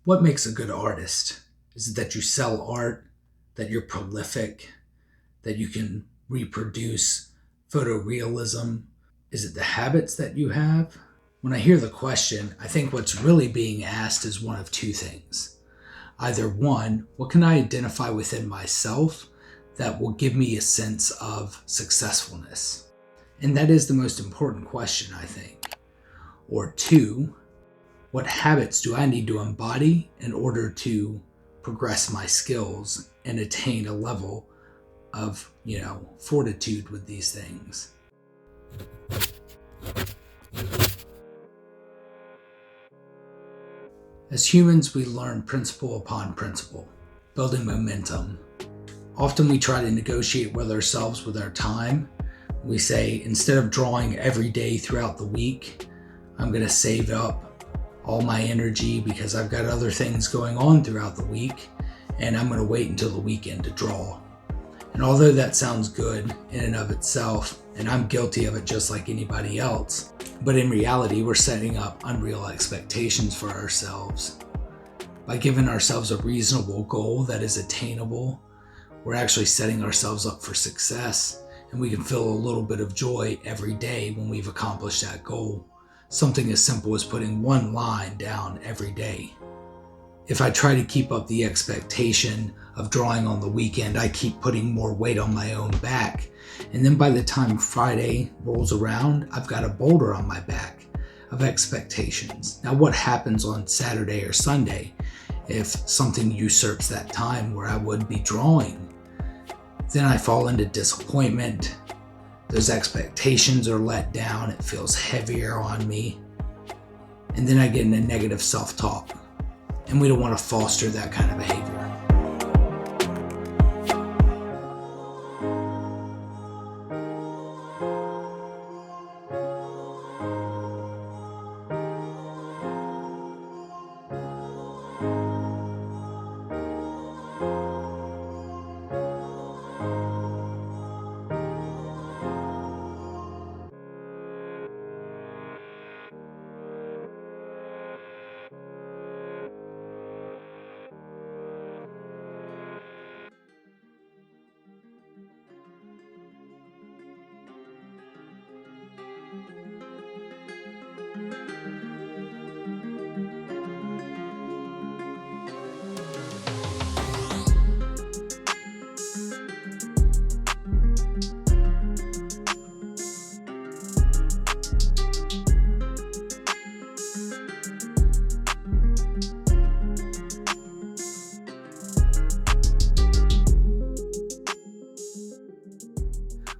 What makes a good artist? Is it that you sell art, that you're prolific, that you can reproduce photorealism? Is it the habits that you have? When I hear the question, I think what's really being asked is one of two things. Either one, what can I identify within myself that will give me a sense of successfulness? And that is the most important question, I think. Or two, what habits do I need to embody in order to progress my skills and attain a level of, fortitude with these things? As humans, we learn principle upon principle, building momentum. Often we try to negotiate with ourselves with our time. We say, instead of drawing every day throughout the week, I'm going to save up all my energy because I've got other things going on throughout the week, and I'm going to wait until the weekend to draw. And although that sounds good in and of itself, and I'm guilty of it just like anybody else, but in reality, we're setting up unreal expectations for ourselves. By giving ourselves a reasonable goal that is attainable, we're actually setting ourselves up for success, and we can feel a little bit of joy every day when we've accomplished that goal. Something as simple as putting one line down every day. If I try to keep up the expectation of drawing on the weekend, I keep putting more weight on my own back. And then by the time Friday rolls around, I've got a boulder on my back of expectations. Now, what happens on Saturday or Sunday if something usurps that time where I would be drawing? Then I fall into disappointment. Those expectations are let down. It feels heavier on me. And then I get into negative self-talk. And we don't want to foster that kind of behavior.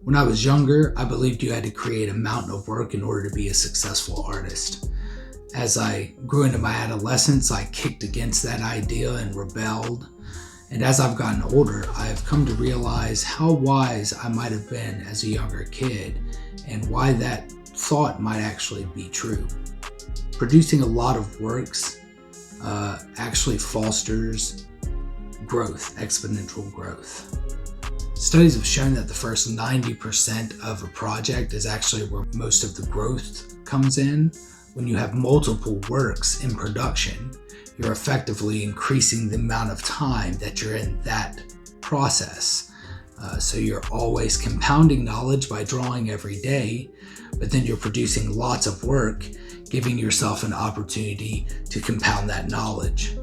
When I was younger, I believed you had to create a mountain of work in order to be a successful artist. As I grew into my adolescence, I kicked against that idea and rebelled. And as I've gotten older, I have come to realize how wise I might have been as a younger kid and why that thought might actually be true. Producing a lot of works actually fosters growth, exponential growth. Studies have shown that the first 90% of a project is actually where most of the growth comes in. When you have multiple works in production, you're effectively increasing the amount of time that you're in that process. So you're always compounding knowledge by drawing every day, but then you're producing lots of work, giving yourself an opportunity to compound that knowledge.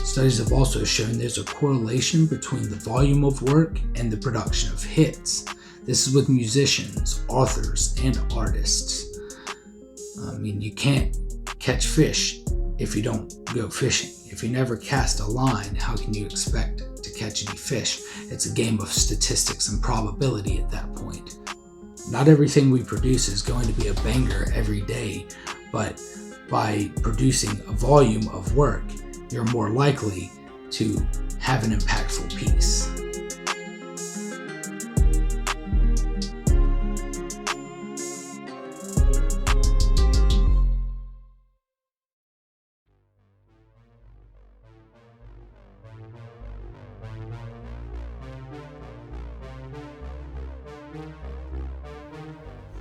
Studies have also shown there's a correlation between the volume of work and the production of hits. This is with musicians, authors, and artists. You can't catch fish if you don't go fishing. If you never cast a line, how can you expect to catch any fish? It's a game of statistics and probability at that point. Not everything we produce is going to be a banger every day, but by producing a volume of work you're more likely to have an impactful piece.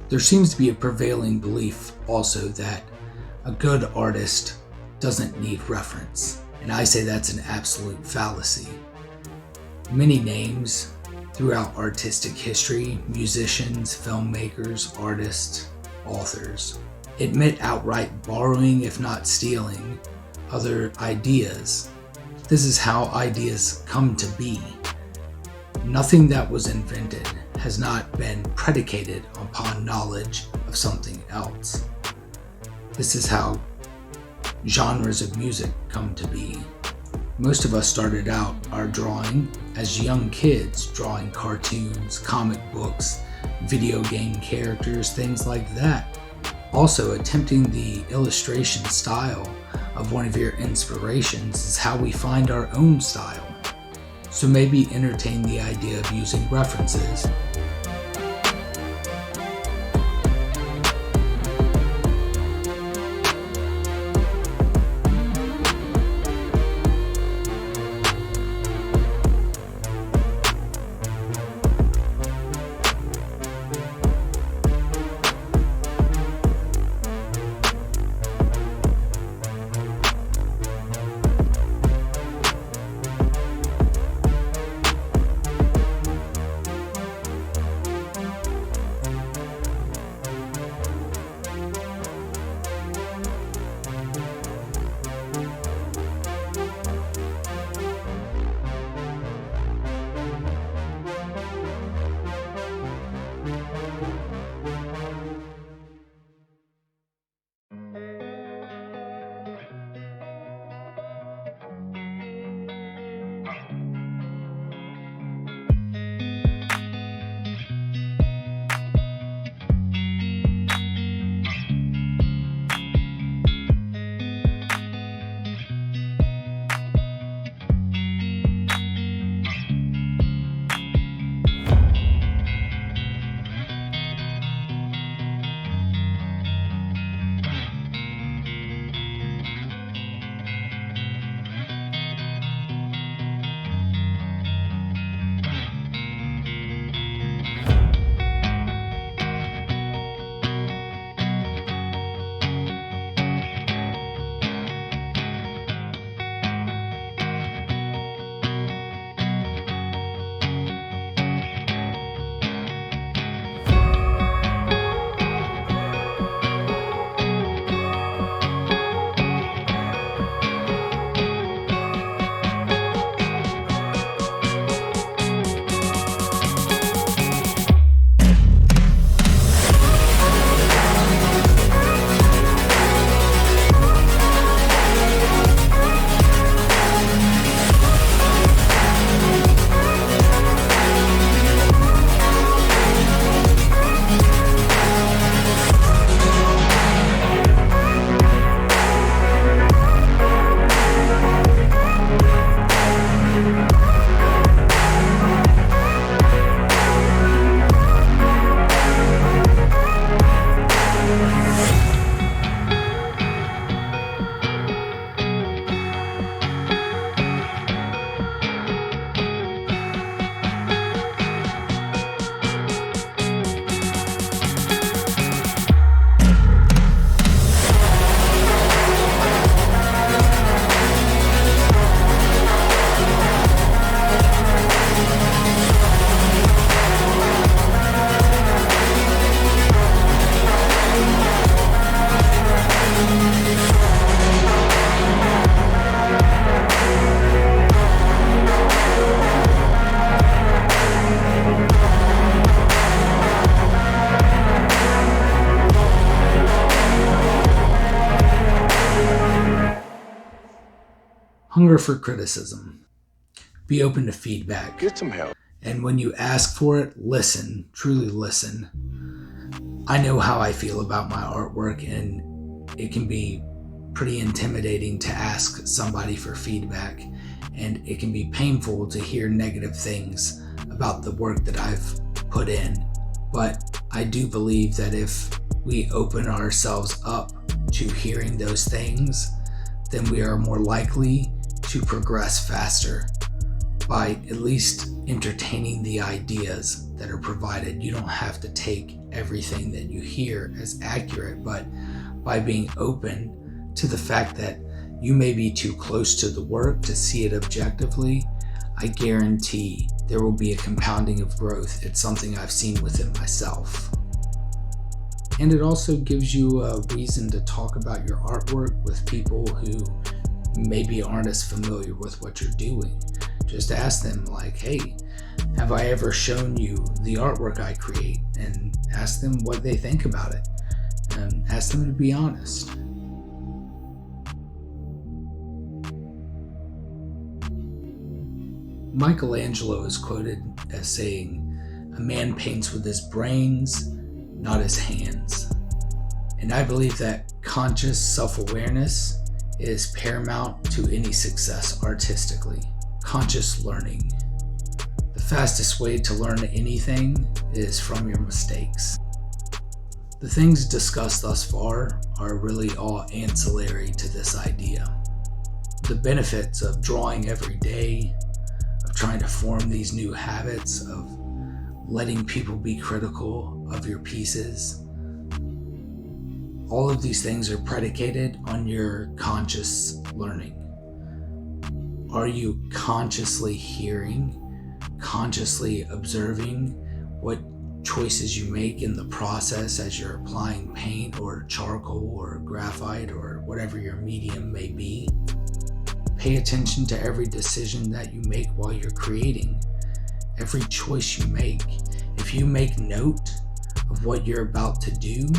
There seems to be a prevailing belief also that a good artist doesn't need reference, and I say that's an absolute fallacy. Many names throughout artistic history, musicians, filmmakers, artists, authors, admit outright borrowing, if not stealing, other ideas. This is how ideas come to be. Nothing that was invented has not been predicated upon knowledge of something else. This is how genres of music come to be. Most of us started out our drawing as young kids, drawing cartoons, comic books, video game characters, things like that. Also, attempting the illustration style of one of your inspirations is how we find our own style. So maybe entertain the idea of using references. Hunger for criticism. Be open to feedback. Get some help. And when you ask for it, listen. Truly listen. I know how I feel about my artwork, and it can be pretty intimidating to ask somebody for feedback, and it can be painful to hear negative things about the work that I've put in. But I do believe that if we open ourselves up to hearing those things, then we are more likely to progress faster by at least entertaining the ideas that are provided. You don't have to take everything that you hear as accurate, but by being open to the fact that you may be too close to the work to see it objectively, I guarantee there will be a compounding of growth. It's something I've seen within myself. And it also gives you a reason to talk about your artwork with people who maybe aren't as familiar with what you're doing. Just ask them like, hey, have I ever shown you the artwork I create? And ask them what they think about it. And ask them to be honest. Michelangelo is quoted as saying, "A man paints with his brains, not his hands." And I believe that conscious self-awareness is paramount to any success artistically. Conscious learning. The fastest way to learn anything is from your mistakes. The things discussed thus far are really all ancillary to this idea. The benefits of drawing every day, of trying to form these new habits, of letting people be critical of your pieces, all of these things are predicated on your conscious learning. Are you consciously hearing, consciously observing what choices you make in the process as you're applying paint or charcoal or graphite or whatever your medium may be? Pay attention to every decision that you make while you're creating, every choice you make. If you make note of what you're about to do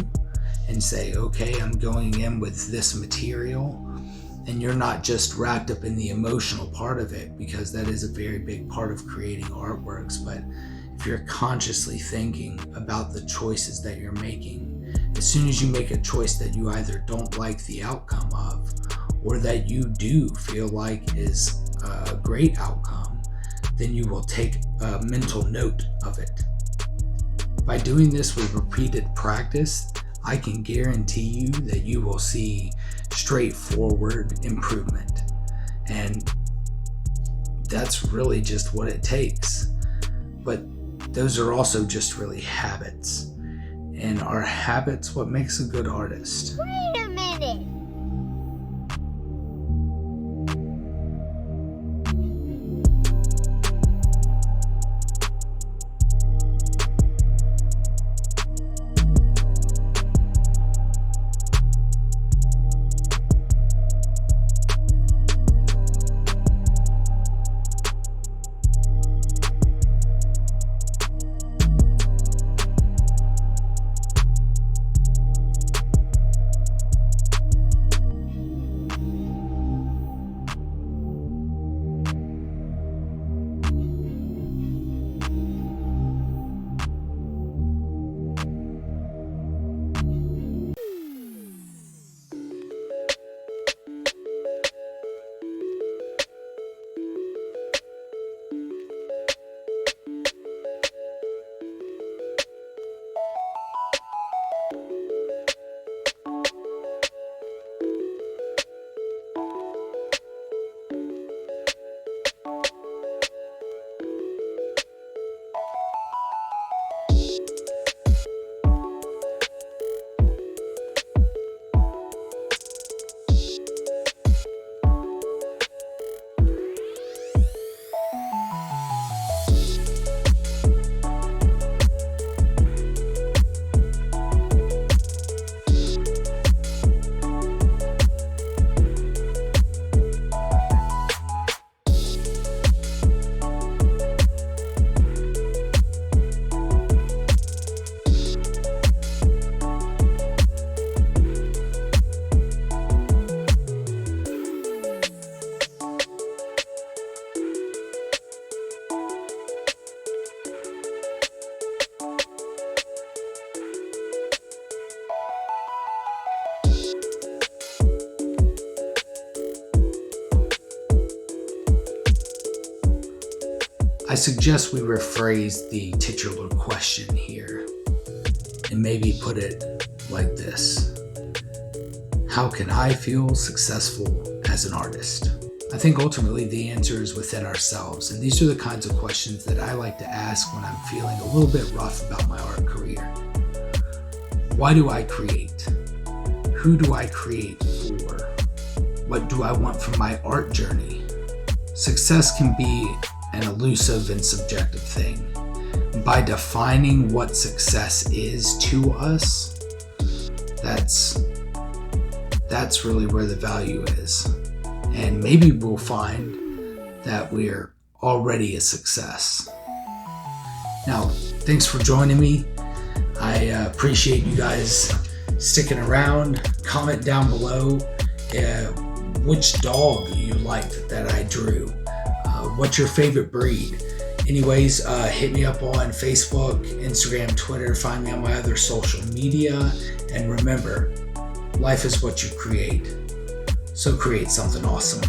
and say, okay, I'm going in with this material, and you're not just wrapped up in the emotional part of it, because that is a very big part of creating artworks, but if you're consciously thinking about the choices that you're making, as soon as you make a choice that you either don't like the outcome of, or that you do feel like is a great outcome, then you will take a mental note of it. By doing this with repeated practice, I can guarantee you that you will see straightforward improvement. And that's really just what it takes. But those are also just really habits. And are habits what makes a good artist? Wait a minute! I suggest we rephrase the titular question here and maybe put it like this. How can I feel successful as an artist? I think ultimately the answer is within ourselves, and these are the kinds of questions that I like to ask when I'm feeling a little bit rough about my art career. Why do I create? Who do I create for? What do I want from my art journey? Success can be an elusive and subjective thing. By defining what success is to us, that's really where the value is. And maybe we'll find that we're already a success. Now, thanks for joining me. I appreciate you guys sticking around. Comment down below which dog you liked that I drew. What's your favorite breed? Anyways, hit me up on Facebook, Instagram, Twitter. Find me on my other social media. And remember, life is what you create. So create something awesome.